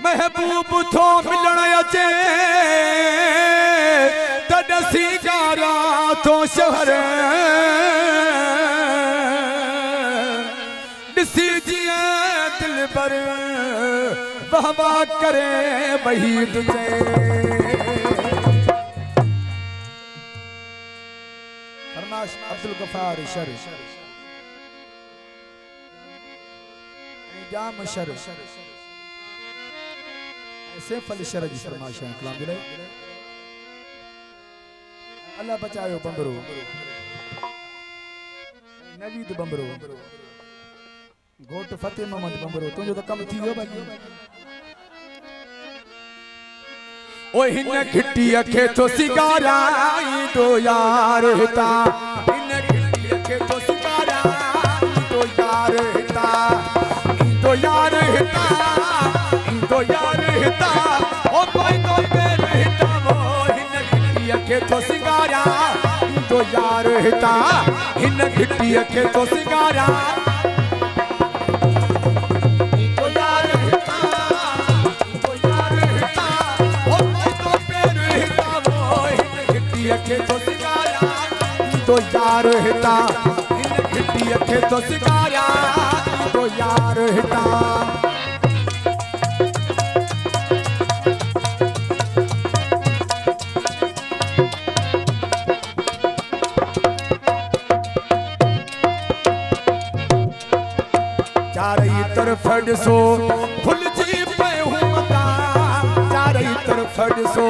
महबूब थो मिलण अचे तॾसी गारा थो शहर ॾिसी जीअं दिल पर वाह वाह करे वहीद चए फरमाश अब्दुल गफार शर जाम शर सैफ अली शर जी फरमाश है कलाम दिले अल्लाह बचायो बंबरो नवीद बंबरो घोट फतेह मोहम्मद बंबरो तुझो तो कम थी वियो बाकी ओ हिन घिटी खे तो सिगाराई दो यार हिता हिन घिटी खे तो सिगाराई दो यार हिता दो यार हिता दो यार हिता ओ कोई तो पेर हिता वो हिन घिटी खे तो सिगारा दो यार हिता हिन घिटी खे तो सिगारा तो यार हिता इन घिटी खे तो सिगारा तो यार हिता चारई तरफ ॾिसो फुलजी पियो मता चारई तरफ ॾिसो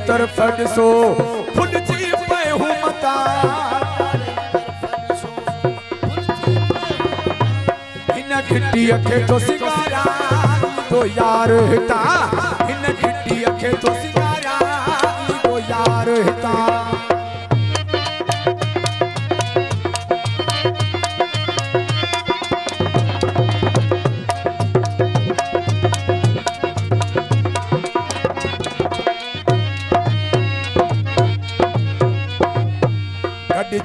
तरफ ॾिसो फुलजी पियो मता हिन घिटी खे तो सिगारा तो यार हिता हिन घिटी खे तो सिगारा तो यार हिता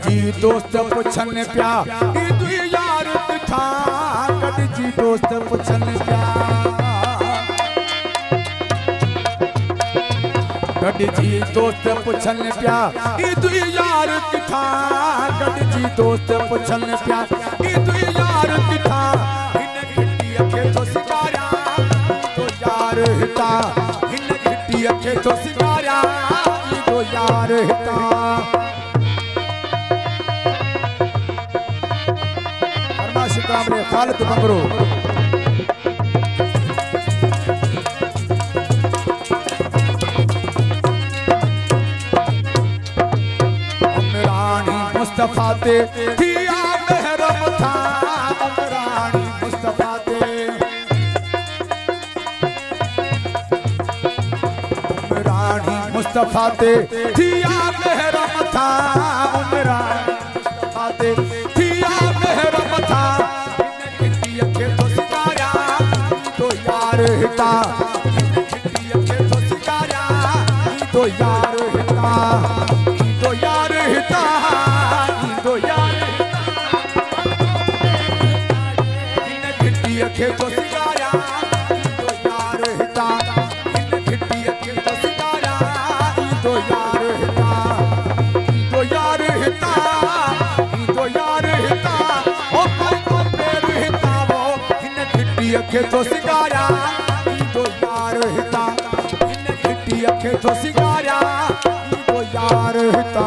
जी दोस्त पुछन प्या तू यार किथा कद जी दोस्त पुछन प्या कद जी दोस्त पुछन प्या तू यार किथा कद जी दोस्त पुछन प्या तू यार किथा हिन घिटी खे तो सिगारा तो यार हिता हिन घिटी खे तो सिगारा तो यार हिता कामरे खालिद बंबरो रानी मुस्तफा ते थिया महरम था रानी मुस्तफा ते रानी मुस्तफा ते थिया महरम था रानी मुस्तफा ते थिया महरम था हिता तो सिगारा तो यार हिता तो यार हिता तो यार हिन घिटी खे तो सिगारा तो यार हिता हिन घिटी खे तो सिगारा तो यार हिता तो यार हिता तो यार हिता ओ कोई तो पेर हिता वो हिन घिटी खे तो सिगारा तो यार हिता इन घिटी खे तो सिगारा तो यार हिता